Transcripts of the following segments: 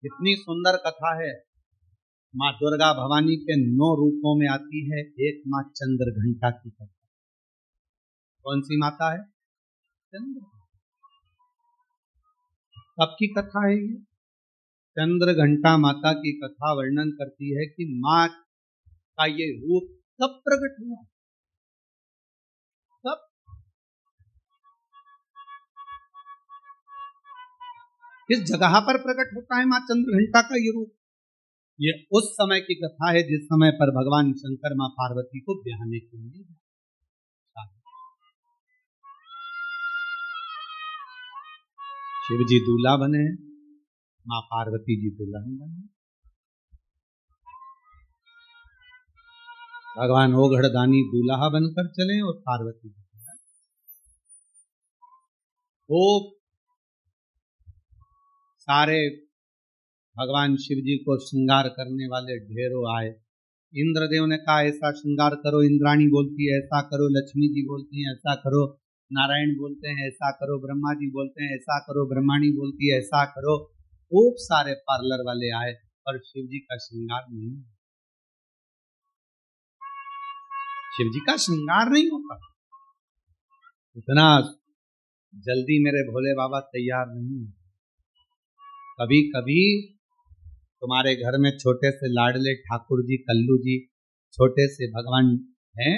इतनी सुंदर कथा है। माँ दुर्गा भवानी के 9 रूपों में आती है। एक माँ चंद्र घंटा की कथा। कौन सी माता है? चंद्र। कब की कथा है ये? चंद्र घंटा माता की कथा वर्णन करती है कि माँ का ये रूप कब प्रकट हुआ। कब? किस जगह पर प्रकट होता है माँ चंद्र घंटा का ये रूप? ये उस समय की कथा है जिस समय पर भगवान शंकर माँ पार्वती को ब्याहने के लिए शिव जी दूल्हा बने, माँ पार्वती जी दुल्हन बने। भगवान ओघड़दानी दूल्हा बनकर चले और पार्वती जी वो सारे भगवान शिव जी को श्रृंगार करने वाले ढेरों आए। इंद्रदेव ने कहा ऐसा श्रृंगार करो, इंद्राणी बोलती है ऐसा करो, लक्ष्मी जी बोलती हैं ऐसा करो, नारायण बोलते हैं ऐसा करो, ब्रह्मा जी बोलते हैं ऐसा करो, ब्रह्माणी बोलती है ऐसा करो। खूब सारे पार्लर वाले आए और शिव जी का श्रृंगार नहीं, शिव जी का श्रृंगार नहीं होता। इतना जल्दी मेरे भोले बाबा तैयार नहीं। कभी कभी तुम्हारे घर में छोटे से लाडले ठाकुर जी, कल्लू जी, छोटे से भगवान हैं,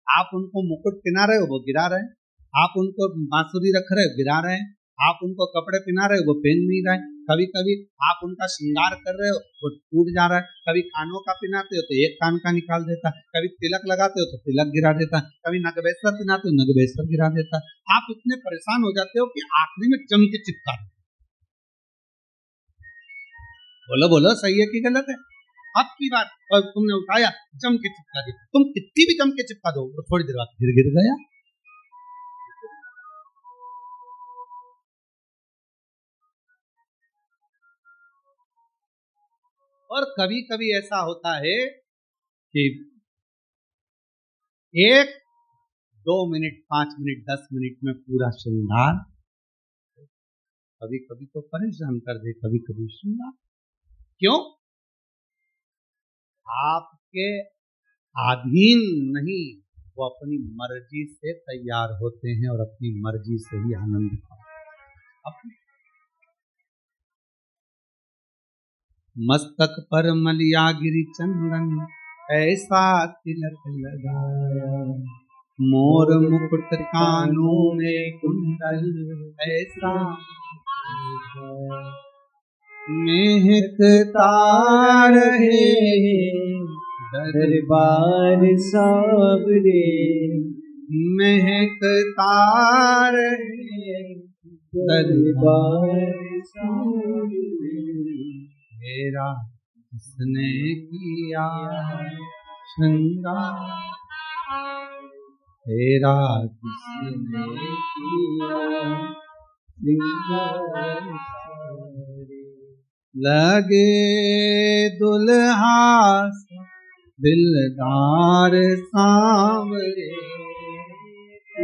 आप उनको मुकुट पहना रहे हो वो गिरा रहे हैं, आप उनको बांसुरी रख रहे हो गिरा रहे हैं, आप उनको कपड़े पहना रहे हो वो पहन नहीं रहे। कभी कभी आप उनका श्रृंगार कर रहे हो वो टूट जा रहा है। कभी कानों का पहनाते हो तो एक कान का निकाल देता, कभी तिलक लगाते हो तो तिलक गिरा देता, कभी नगवेश्वर पहनाते हो नगवेश्वर गिरा देता। आप इतने परेशान हो जाते हो कि आखिरी में जम के चिपका दो। बोलो बोलो सही है कि गलत है? अब की बात और तुमने उठाया जम के चिपका दिया। तुम कितनी भी जम के चिपका दो तो थोड़ी देर बाद गिर गया। और कभी कभी ऐसा होता है कि 1, 2 मिनट, 5 मिनट, 10 मिनट में पूरा श्रृंगार कभी कभी तो परेशान कर दे, कभी कभी श्रृंगार। क्यों? आपके अधीन नहीं, वो अपनी मर्जी से तैयार होते हैं और अपनी मर्जी से ही आनंद पाते। मस्तक पर मलिया गिरी चंदन ऐसा तिलक लगाया, मोर मुकुट कानों में कुंडल ऐसा महकता रहे दरबार सावरे, महकता रहे दरबार सावरे। मेरा किसने किया श्रृंगार, तेरा किसने किया श्रृंगार। लगे दुल्हा दिलदार सांवरे,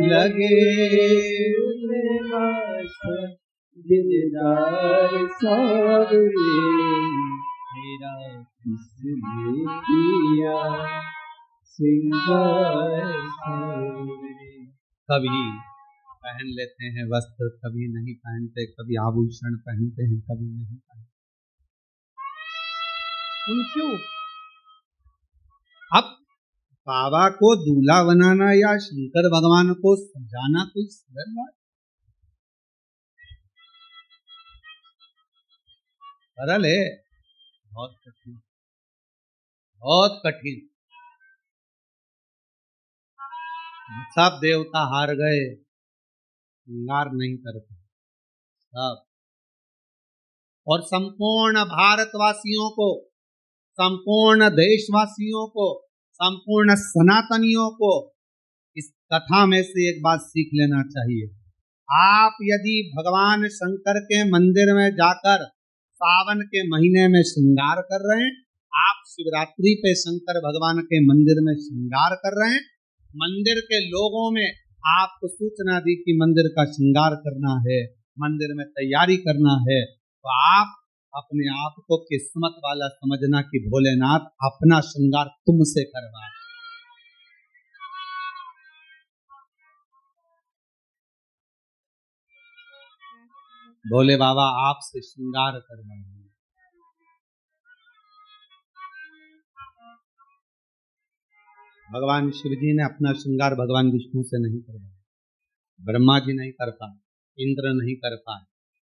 लगे दुल्हा दिलदार सांवरे। मेरा किसने किया श्रृंगार सांवरे। कभी पहन लेते हैं वस्त्र, कभी नहीं पहनते, कभी आभूषण पहनते हैं, कभी नहीं पहनते। क्यों? अब बाबा को दूल्हा बनाना या शंकर भगवान को सजाना कोई सरल बात? सरल है? बहुत कठिन, बहुत कठिन। सब देवता हार गए, श्रृंगार नहीं करते सब। और संपूर्ण भारतवासियों को, संपूर्ण देशवासियों को, संपूर्ण सनातनियों को इस कथा में से एक बात सीख लेना चाहिए। आप यदि भगवान शंकर के मंदिर में जाकर सावन के महीने में श्रृंगार कर रहे हैं, आप शिवरात्रि पे शंकर भगवान के मंदिर में श्रृंगार कर रहे हैं, मंदिर के लोगों में आपको सूचना दी कि मंदिर का श्रृंगार करना है, मंदिर में तैयारी करना है, तो आप अपने आप को किस्मत वाला समझना कि भोलेनाथ अपना श्रृंगार तुमसे करवा। भोले बाबा आपसे श्रृंगार करवाएंगे। भगवान शिव जी ने अपना श्रृंगार भगवान विष्णु से नहीं करवाया, ब्रह्मा जी नहीं कर पाए, इंद्र नहीं कर पाए,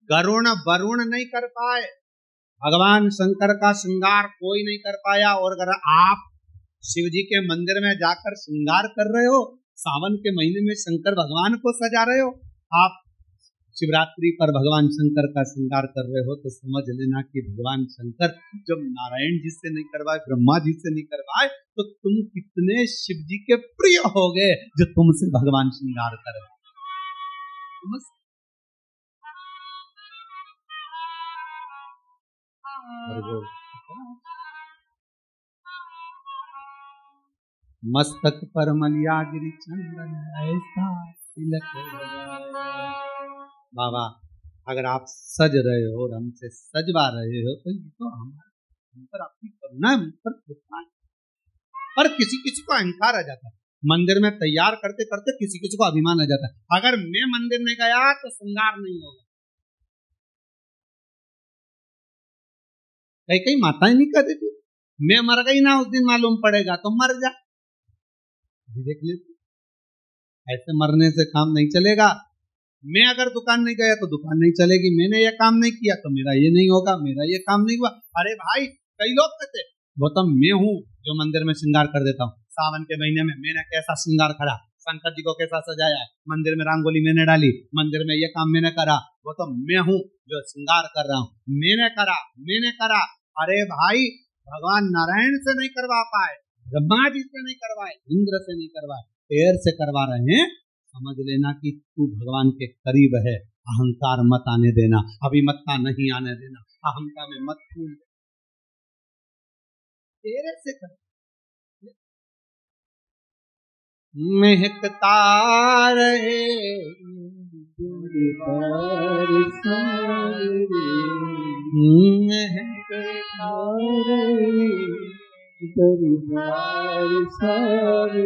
गरुण वरुण नहीं कर पाए, भगवान शंकर का श्रृंगार कोई नहीं कर पाया। और अगर आप शिव जी के मंदिर में जाकर श्रृंगार कर रहे हो, सावन के महीने में शंकर भगवान को सजा रहे हो, आप शिवरात्रि पर भगवान शंकर का श्रृंगार कर रहे हो, तो समझ लेना कि भगवान शंकर जब नारायण जी से नहीं करवाए, ब्रह्मा जी से नहीं करवाए, तो तुम कितने शिव जी के प्रिय हो गए जो तुमसे भगवान श्रृंगार करे। मस्तक पर मलिया गिरी चंदन ऐसा तिलक। बाबा अगर आप सज रहे हो और हमसे सजवा रहे हो, तो ये तो हम पर आपकी करुणा है, हम पर कृपा है। पर किसी किसी को अहंकार आ जाता है, मंदिर में तैयार करते करते किसी किसी को अभिमान आ जाता है, अगर मैं मंदिर में गया तो श्रृंगार नहीं होगा। कई कई माताएं नहीं कहती थी, मैं मर गई ना उस दिन मालूम पड़ेगा, तो मर जा। देख लेते, ऐसे मरने से काम नहीं चलेगा। मैं अगर दुकान नहीं गया तो दुकान नहीं चलेगी, मैंने ये काम नहीं किया तो मेरा ये नहीं होगा, मेरा ये काम नहीं हुआ। अरे भाई कई लोग कहते गौतम मैं हूँ जो मंदिर में श्रृंगार कर देता हूँ, सावन के महीने में मैंने कैसा श्रृंगार करा, शंकर जी को कैसा सजाया, मंदिर में रंगोली मैंने डाली, मंदिर में ये काम मैंने करा, गौतम मैं हूँ जो श्रृंगार कर रहा हूँ, मैंने करा। अरे भाई भगवान नारायण से नहीं करवा पाए, ब्रह्मा जी से नहीं करवाए, इंद्र से नहीं करवाए, पैर से करवा रहे हैं। समझ लेना कि तू भगवान के करीब है। अहंकार मत आने देना, अभिमत्ता नहीं आने देना, अहंकार में मत फूल, तेरे से कर। महकता रहे दरबार सारे,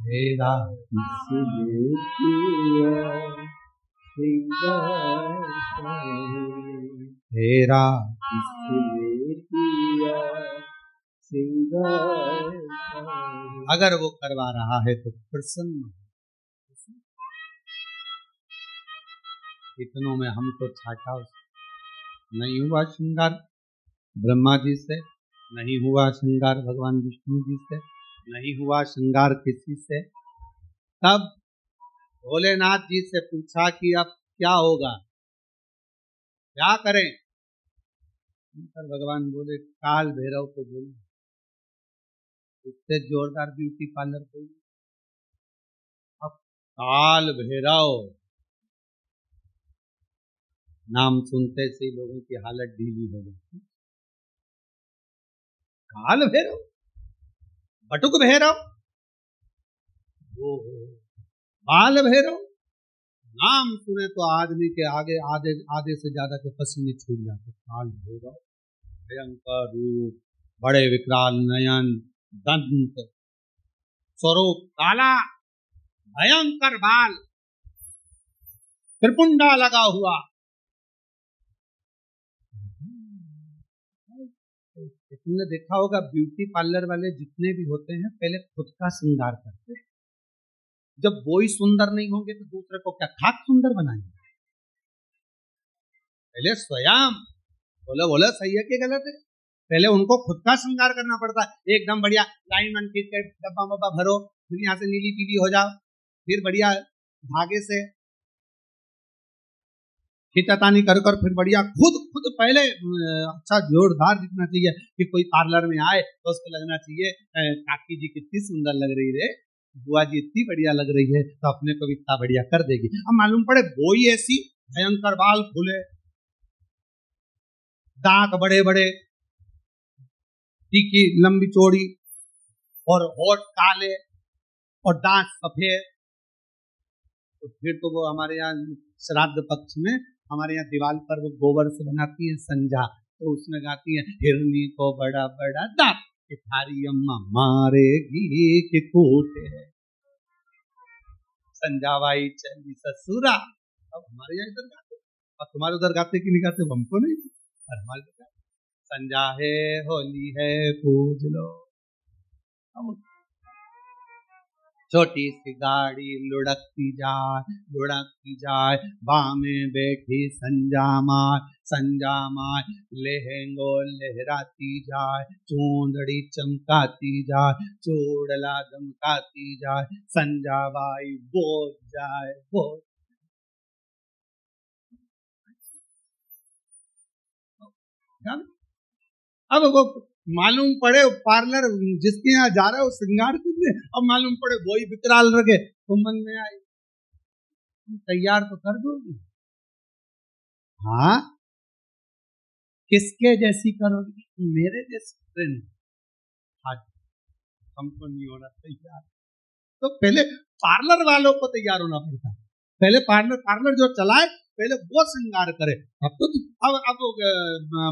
तेरा इसलिए किया श्रृंगार सारे, तेरा इसलिए किया श्रृंगार सारे। अगर वो करवा रहा है तो प्रसन्न, इतनों में हमको छाटा, नहीं हुआ श्रृंगार ब्रह्मा जी से, नहीं हुआ श्रृंगार भगवान विष्णु जी से, नहीं हुआ श्रृंगार किसी से। तब भोलेनाथ जी से पूछा कि अब क्या होगा, क्या करें। भगवान बोले काल भैरव को बोलो, उससे जोरदार ब्यूटी पार्लर कोई। अब काल भैरव नाम सुनते से लोगों की हालत ढीली हो गई। काल भैरव, बटुक भैरव, बाल भैरव, नाम सुने तो आदमी के आगे आधे से ज्यादा के पसीने छूट जाते। काल भैरव, भयंकर रूप, बड़े विकराल नयन, दंत, स्वरूप काला, भयंकर बाल, त्रिपुंडा लगा हुआ। तुमने देखा होगा ब्यूटी पार्लर वाले जितने भी होते हैं पहले खुद का श्रृंगार करते हैं। जब वो ही सुंदर नहीं होंगे तो दूसरे को क्या खाक सुंदर बनाएंगे। पहले स्वयं बोले सही है कि गलत है, पहले उनको खुद का श्रृंगार करना पड़ता है। एकदम बढ़िया लाइन वन खींच के डब्बा वब्बा भरो, फिर यहाँ से नीली पीली हो जाओ, फिर बढ़िया धागे से खींचातानी कर फिर बढ़िया खुद पहले अच्छा जोरदार दिखना चाहिए कि कोई पार्लर में आए तो उसको लगना चाहिए काकी जी कितनी सुंदर लग रही है, बुआ जी इतनी बढ़िया लग रही है, तो अपने को भी इतना बढ़िया कर देगी। अब मालूम पड़े वो ही ऐसी भयंकर बाल खुले, दांत बड़े बड़े, तीखी लंबी चौड़ी, और होठ काले और दांत सफेद, तो फिर तो वो हमारे यहाँ श्राद्ध पक्ष में हमारे यहाँ दीवार पर वो गोबर से बनाती है संजा, तो उसमें गाती है हिरनी को बड़ा बड़ा दांत कि थारी अम्मा मारेगी कि कूटे संजावाई चली ससुरा। अब हमारे यहाँ इधर गाते, अब तुम्हारे उधर गाते कि नहीं गाते हमको नहीं, और हमारे उधर संजा है होली है पूज लो। अब छोटी सी गाड़ी लुढ़कती जाए बामे बैठी संजा माय लहंगो लहराती जाए, चूंदड़ी चमकाती जाए, चूड़ला दमकाती जाए, संजा बाई बोझ जाए बोझ। अब वो मालूम पड़े पार्लर जिसके यहाँ जा रहा है वो श्रृंगार करने, अब मालूम पड़े वही विकराल रखे, तो मन में आई तैयार तो कर दोगी, हाँ किसके जैसी करोगी, मेरे जैसी फ्रेंड, हाँ हमको नहीं होना तैयार। तो पहले पार्लर वालों को तैयार होना पड़ता है, पहले पार्लर जो चलाए पहले वो श्रृंगार करे। अब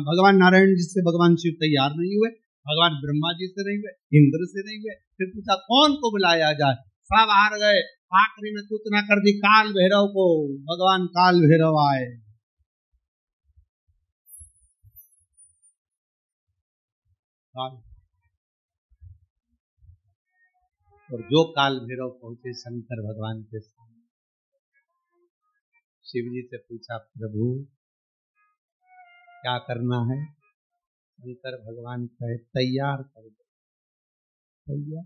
भगवान नारायण जी से भगवान शिव तैयार नहीं हुए, भगवान ब्रह्मा जी से नहीं हुए, इंद्र से नहीं हुए, फिर पूछा कौन को बुलाया जाए, सब हार गए, आखिरी में सूचना कर दी काल भैरव को, भगवान काल भैरव आए। और जो काल भैरव पहुंचे शंकर भगवान के सामने, शिव जी से पूछा प्रभु क्या करना है, शंकर भगवान कहे तैयार कर दो, तैयार।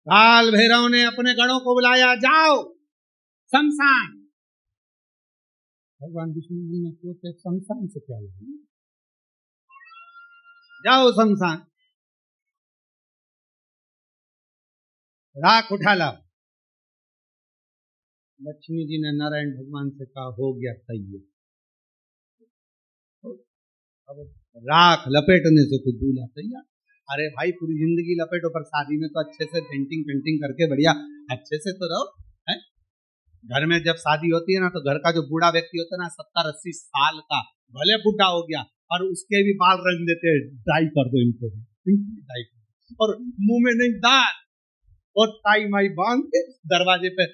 काल भैरव ने अपने गणों को बुलाया, जाओ शमशान। भगवान विष्णु ने सोचे शमशान से क्या लेना, जाओ शमशान, राख उठा लाओ। लक्ष्मी जी ने नारायण भगवान से कहा हो गया तैयार। अब राख लपेटने से कुछ दूल्हा तैयार। अरे भाई पूरी जिंदगी लपेटो, पर शादी में तो अच्छे से पेंटिंग करके बढ़िया अच्छे से तो रहो है? घर में जब शादी होती है ना, तो घर का जो बूढ़ा व्यक्ति होता है ना 70-80 साल का, भले बूढ़ा हो गया और उसके भी बाल रंग देते, डाई कर दो इनको, डाई कर दो, और मुंह में नहीं दांत, और टाई माई बांध के दरवाजे पे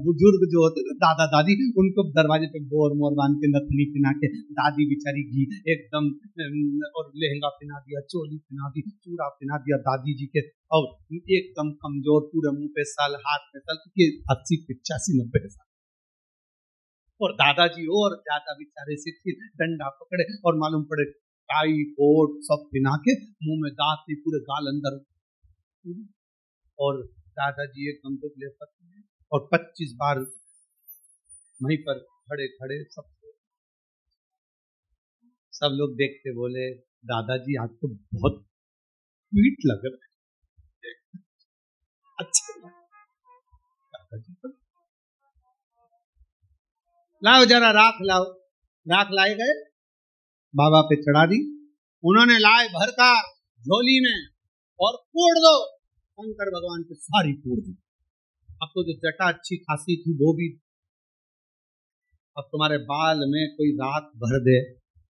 बुजुर्ग जो होते हैं दादा दादी, उनको दरवाजे पे बोर मोर बांध के नथनी पिना के, दादी बेचारी घी एकदम, और लहंगा पिना दिया, चोली पिना दी, चूड़ा पिना दिया दादी जी के, और एकदम कमजोर, पूरे मुंह पे साल, हाथ पे साल, 80-85-90 साल, और दादाजी और ज्यादा बेचारे से डंडा पकड़े, और मालूम पड़े टाई कोट सब पिना के, मुंह में दांत नहीं, पूरे गाल अंदर, और दादाजी एकदम दुबले पतले, और 25 बार वहीं पर खड़े खड़े सब लोग देखते बोले दादाजी आज तो बहुत स्वीट लग रहा है, अच्छा दादाजी तो लाओ जरा राख लाओ, राख लाए गए, बाबा पे चढ़ा दी, उन्होंने लाए भरकर झोली में और फोड़ दो, शंकर भगवान की सारी फोड़ दी। अब तो जो जटा अच्छी खासी थी वो भी, अब तुम्हारे बाल में कोई राख भर दे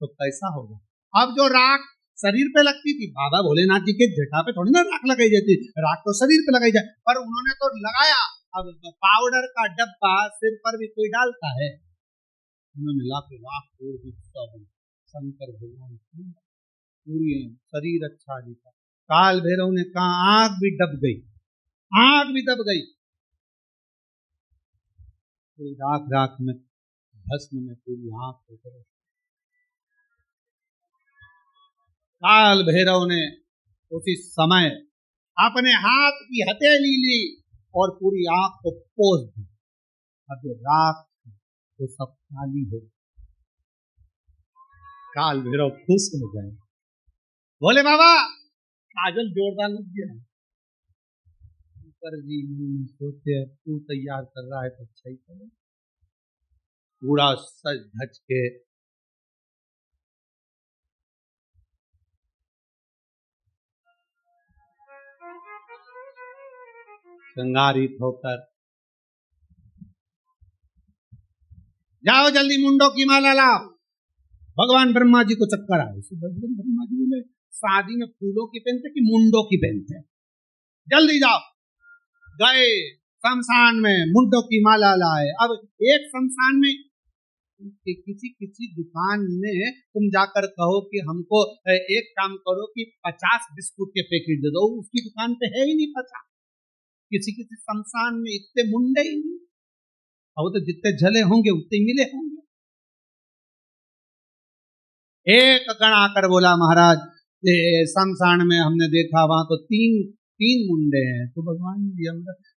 तो कैसा होगा। अब जो राख शरीर पे लगती थी, बाबा भोलेनाथ जी के जटा पे थोड़ी ना राख लगाई जाती, राख तो शरीर पे लगाई जाए, पर उन्होंने तो लगाया। अब पाउडर का डब्बा सिर पर भी कोई डालता है, उन्होंने लाके राख फोड़ दी, शंकर भगवान पूरी शरीर अच्छा दिखा। काल भैरव ने कहा आंख भी दब गई, आंख भी दब गई, राख राख में भस्म में पूरी आंख हो गई। काल भैरव ने उसी समय अपने हाथ की हथेली ली और पूरी आंख को पोंछ दी, अब जो राख वो सब खाली हो। काल भैरव खुश हो गए, बोले बाबा काजल जोरदार लग गया। शंकर जी सोचे तू तैयार कर रहा है तो अच्छा ही करे, पूरा सज धज के श्रृंगारित होकर, जाओ जल्दी मुंडों की माला लाओ। भगवान ब्रह्मा जी को चक्कर आए। भगवान ब्रह्मा जी बोले शादी में फूलों की पहनते कि मुंडों की पहनते? जल्दी जाओ। गए शमशान में, मुंडों की माला लाए। अब एक शमशान में किसी दुकान में तुम जाकर कहो कि हमको एक काम करो कि 50 बिस्कुट के पैकेट दे दो, उसकी दुकान पे है ही नहीं 50। किसी शमशान में इतने मुंडे ही नहीं। अब तो जितने झले होंगे उतने मिले होंगे। एक गण आकर बोला महाराज शमशान में हमने देखा वहां तो तीन मुंडे हैं। तो भगवान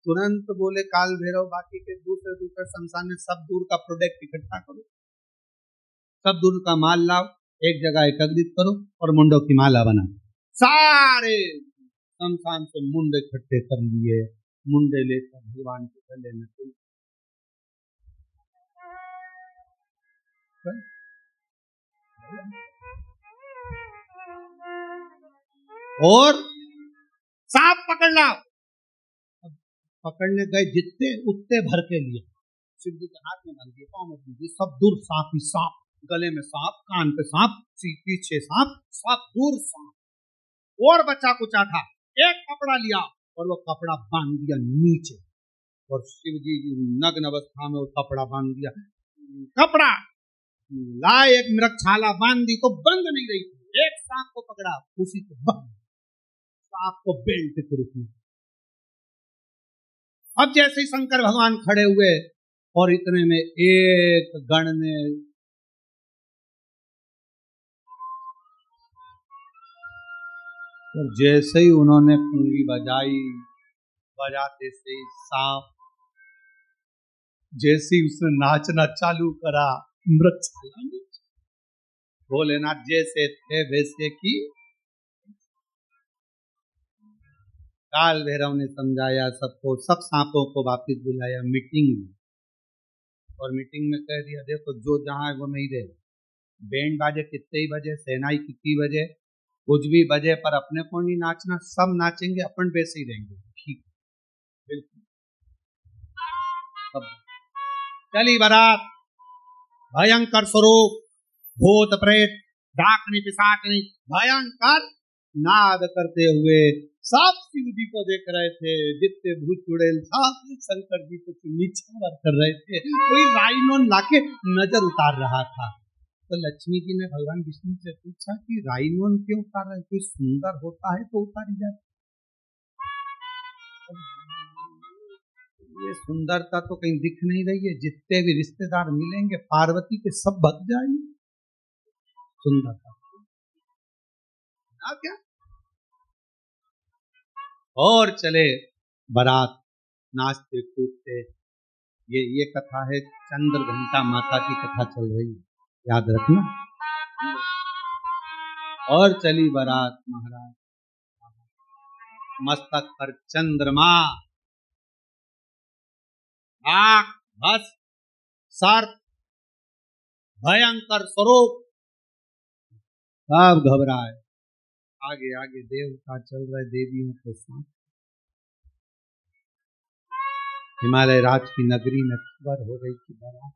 तुरंत बोले काल भैरव बाकी के दूसरे शमशान में सब दूर का प्रोडक्ट इकट्ठा करो, सब दूर का माल लाओ, एक जगह एकत्रित करो और मुंडों की माला बनाओ। सारे शमशान से मुंडे इकट्ठे कर लिए, मुंडे लेकर भगवान के गले में और सांप पकड़ लाओ। पकड़ने गए, जितने उतने भर के लिए शिव जी के हाथ में बांध दिए, पाँव में बांध दिए, सब दूर सांप ही सांप, गले में सांप, कान पे सांप, पीछे सांप, सब दूर सांप। और बच्चा कुचा था, एक कपड़ा लिया और वो कपड़ा बांध दिया नीचे, और शिव जी नग्न अवस्था में वो कपड़ा बांध दिया। कपड़ा लाए, एक मृगछाला बांध दी तो बंद नहीं रही थी। एक सांप को पकड़ा, उसी को बंद, सांप को बेल्ट के रूप में। अब जैसे ही शंकर भगवान खड़े हुए और इतने में एक गण ने और जैसे ही उन्होंने पुंगी बजाई, बजाते से सांप जैसे ही उसने नाचना चालू करा, मृगछाला भोलेनाथ जैसे थे वैसे की। काल भैरव ने समझाया सबको, सब सांपों को वापिस बुलाया मीटिंग में, और मीटिंग में कह दिया देखो जो जहां है वो नहीं रहे, बैंड बाजे कितने ही बजे, शहनाई कितनी बजे, कुछ भी बजे, पर अपने को नहीं नाचना, सब नाचेंगे, अपन वैसे ही रहेंगे। ठीक, बिल्कुल। चली बारात, भयंकर स्वरूप, भूत प्रेत डाकनी पिशाचनी भयंकर नाद करते हुए सब शिव जी को देख रहे थे। जितने भूत चुड़ैल था शंकर जी को नीचे कर रहे थे, कोई राइनोन लाके नजर उतार रहा था। तो लक्ष्मी जी ने भगवान विष्णु से पूछा कि राइनोन क्यों उतार रहे, कोई सुंदर होता है तो उतारी जाए। ये सुंदरता तो कहीं दिख नहीं रही है, जितने भी रिश्तेदार मिलेंगे पार्वती के सब भग जाएंगे सुंदरता क्या। और चले बारात, नाचते कूदते। ये कथा है, चंद्र घंटा माता की कथा चल रही है, याद रखना। और चली बारात, महाराज मस्तक पर चंद्रमा, आंख भस, सर भयंकर स्वरूप, सब घबराए। आगे आगे देवता चल रहे, देवियों के साथ। हिमालय राज की नगरी में खबर हो गई कि बारात।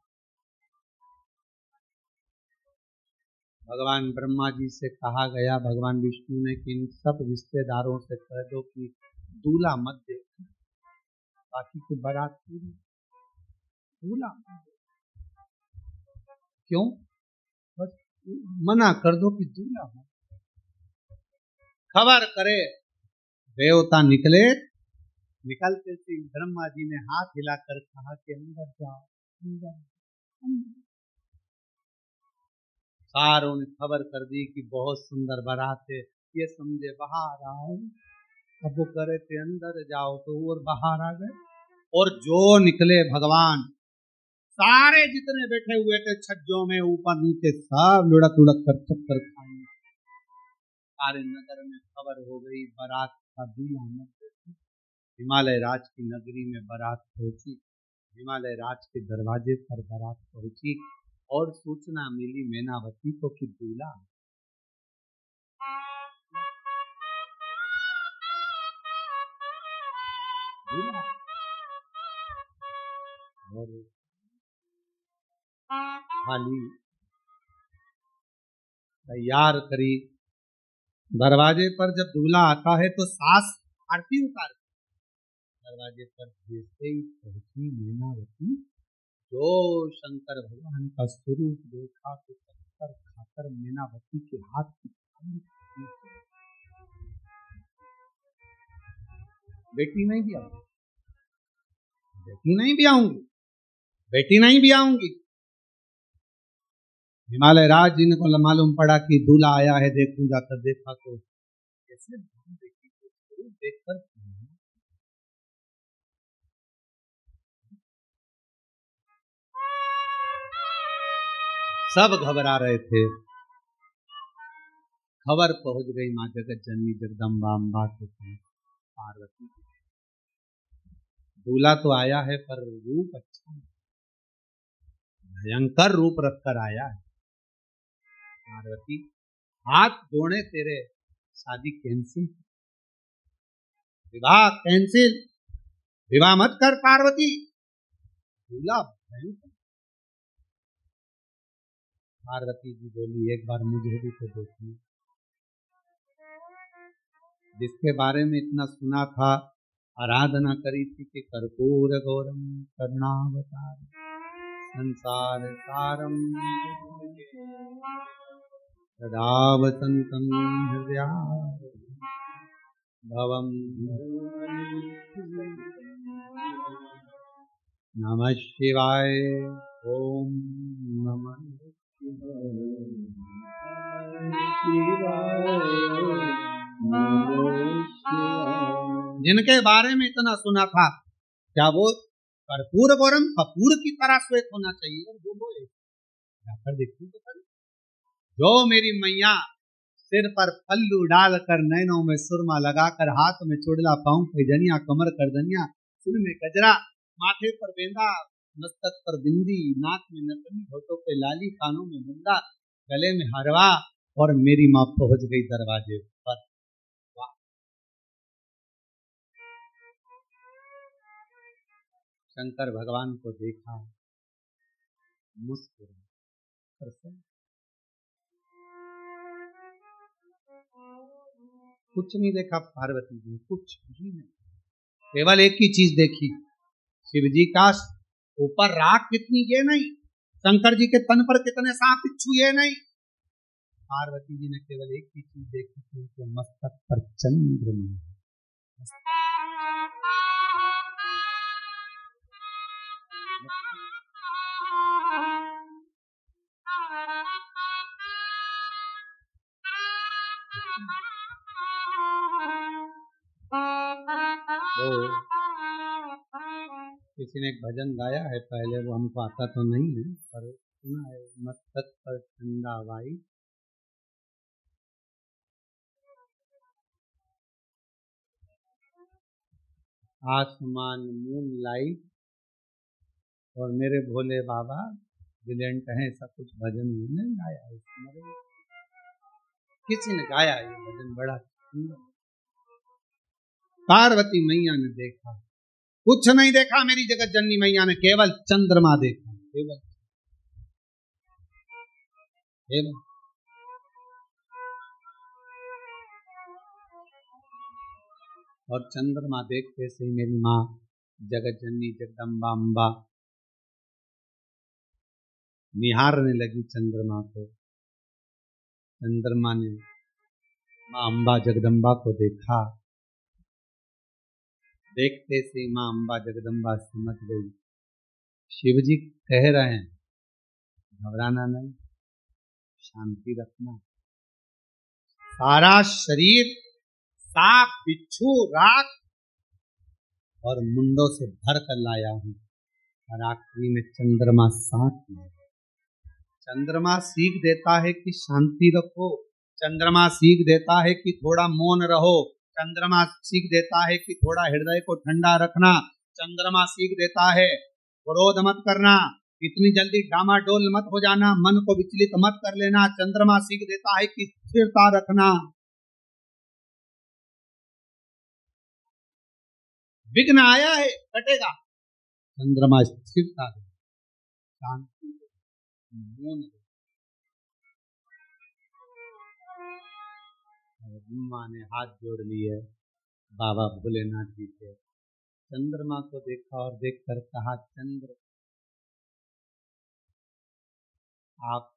भगवान ब्रह्मा जी से कहा गया, भगवान विष्णु ने कि इन सब रिश्तेदारों से कह दो कि दूल्हा मत देखो, बाकी की बारात पूरी, दूल्हा क्यों, बस मना कर दो कि दूल्हा मत। खबर करे, देवता निकले, निकलते थे ब्रह्मा जी ने हाथ हिलाकर कहा कि अंदर जाओ, अंदर। सारों ने खबर कर दी कि बहुत सुंदर बारात है, ये समझे बाहर आओ। अब वो करे थे अंदर जाओ, तो और बाहर आ गए। और जो निकले भगवान, सारे जितने बैठे हुए थे छज्जों में ऊपर नीचे, सब लुढ़क लुढ़क कर चक्कर खाए। सारे नगर में खबर हो गई बारात का दूल्हा मत। हिमालय राज की नगरी में बारात पहुंची, हिमालय राज के दरवाजे पर बारात पहुंची, और सूचना मिली मैनावती को कि दूल्हा और थाली तैयार करी। दरवाजे पर जब दूल्हा आता है तो सास आरती उतार, दरवाजे पर जैसे ही पहुंची मीनावती, जो शंकर भगवान का स्वरूप देखा तो पत्थर खाकर मीनावती के हाथ की थाली टूटी। बेटी नहीं भी आऊंगी, बेटी नहीं भी आऊंगी, बेटी नहीं भी आऊंगी। हिमालय राज जी को मालूम पड़ा कि दूल्हा आया है, देखूं, जाकर देखा तो कैसे बेटी को स्वरूप देखकर सब घबरा रहे थे। खबर पहुंच गई मां जगत जननी जगदम्बा अम्बा के पार्वती। दूल्हा तो आया है पर रूप अच्छा, भयंकर रूप रखकर आया है। पार्वती हाथ जोड़े तेरे, शादी कैंसिल, विवाह कैंसिल, विवाह मत कर पार्वती। दूल्हा भयंकर। पार्वती जी बोली एक बार मुझे भी तो देखिए, जिसके बारे में इतना सुना था, आराधना करी थी कि कर्पूर गौरम करुणावतार संसार सारम सदा वसंतम हृदया भवम। नमः शिवाय। ओम नमः शिवाय। जिनके बारे में इतना सुना था, क्या वो कर्पूर गौरम कपूर की तरह श्वेत होना चाहिए? और वो बोले जाकर देखिए तो कर। जो मेरी मैया सिर पर पल्लू डालकर, नैनों में सुरमा लगाकर, हाथ में चुड़ला, पांव पे जनिया, कमर कर दनिया, सिर में गजरा, माथे पर बेंदा, मस्तक पर बिंदी, नाक में नथनी, होठों पे लाली, कानों में मुंदा, गले में हरवा, और मेरी माँ पहुंच गई दरवाजे पर। शंकर भगवान को देखा, मुस्कुराए, कुछ नहीं देखा पार्वती जी, कुछ भी नहीं, केवल एक ही चीज देखी, शिव जी का ऊपर राख कितनी ये नहीं, शंकर जी के तन पर कितने सांप बिच्छू ये नहीं। पार्वती जी ने केवल एक ही चीज देखी थी, उनके मस्तक पर चंद्रमा। किसी ने एक भजन गाया है पहले, वो हमको आता तो नहीं है पर सुना है, मस्तक पर चंदा बाई, आसमान मून लाइट, और मेरे भोले बाबा ब्रिलियंट हैं। ऐसा कुछ भजन नहीं गाया है, किसी ने गाया ये भजन, बड़ा सुंदर। पार्वती मैया ने देखा, कुछ नहीं देखा मेरी जगत जननी मैया ने, केवल चंद्रमा देखा, केवल केवल। और चंद्रमा देखते से मेरी माँ जगत जननी जगदम्बा अम्बा निहारने लगी चंद्रमा को। चंद्रमा ने माँ अम्बा जगदम्बा को देखा, देखते से माँ अम्बा जगदम्बा समझ गई, शिव जी कह रहे हैं घबराना नहीं, शांति रखना। सारा शरीर सांप बिच्छू राख और मुंडों से भर कर लाया हूं, और आखिरी में चंद्रमा साथ में। चंद्रमा सीख देता है कि शांति रखो, चंद्रमा सीख देता है कि थोड़ा मौन रहो, चंद्रमा सीख देता है कि थोड़ा हृदय को ठंडा रखना, चंद्रमा सीख देता है क्रोध मत करना, इतनी जल्दी डामाडोल मत हो जाना, मन को विचलित मत कर लेना। चंद्रमा सीख देता है कि स्थिरता रखना। विघ्न आया है, कटेगा, चंद्रमा स्थिरता दे, शांति दे, मौन दे। माँ ने हाथ जोड़ लिए बाबा भोलेनाथ जी से, चंद्रमा को देखा और देखकर कहा, चंद्र आप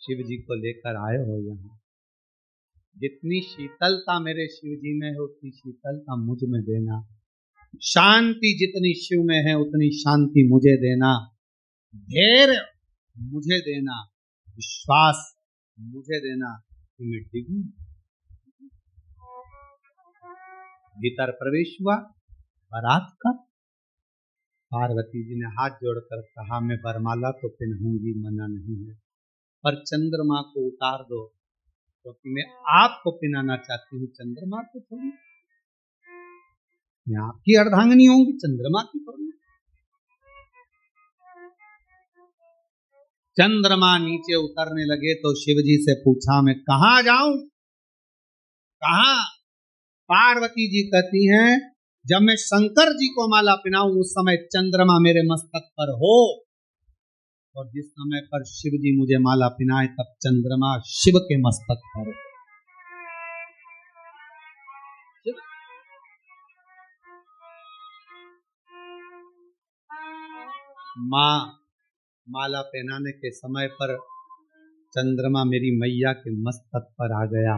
शिव जी को लेकर आए हो यहाँ, जितनी शीतलता मेरे शिव जी में है उतनी शीतलता मुझ में देना, शांति जितनी शिव में है उतनी शांति मुझे देना, धैर्य मुझे देना, विश्वास मुझे देना कि मैं डिगूं। भीतर प्रवेश हुआ बारात का। पार्वती जी ने हाथ जोड़कर कहा, मैं वरमाला तो पहनूंगी, मना नहीं है, पर चंद्रमा को उतार दो, क्योंकि मैं आपको पहनाना चाहती हूँ, चंद्रमा को थोड़ी। मैं आपकी अर्धांगिनी होंगी, चंद्रमा की थोड़ी। चंद्रमा नीचे उतरने लगे तो शिव जी से पूछा, मैं कहाँ जाऊं, कहाँ? पार्वती जी कहती हैं, जब मैं शंकर जी को माला पहनाऊं उस समय चंद्रमा मेरे मस्तक पर हो, और जिस समय पर शिव जी मुझे माला पहनाए तब चंद्रमा शिव के मस्तक पर हो। माँ माला पहनाने के समय पर चंद्रमा मेरी मैया के मस्तक पर आ गया।